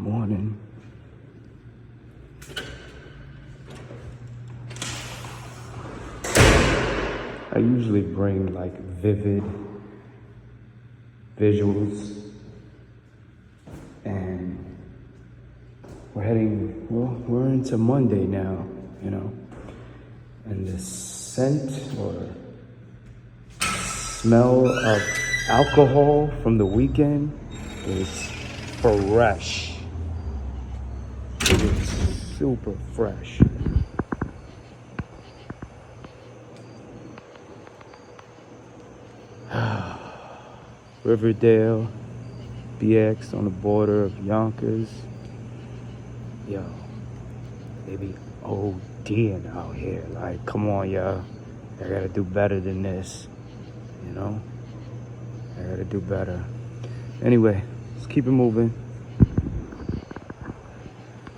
morning. I usually bring like vivid visuals, and we're into Monday now, you know, and the scent or smell of alcohol from the weekend is fresh. It is super fresh. Riverdale, BX on the border of Yonkers. Yo, they be ODing out here. Like, come on, y'all. I gotta do better than this, you know? I gotta do better. Anyway, let's keep it moving.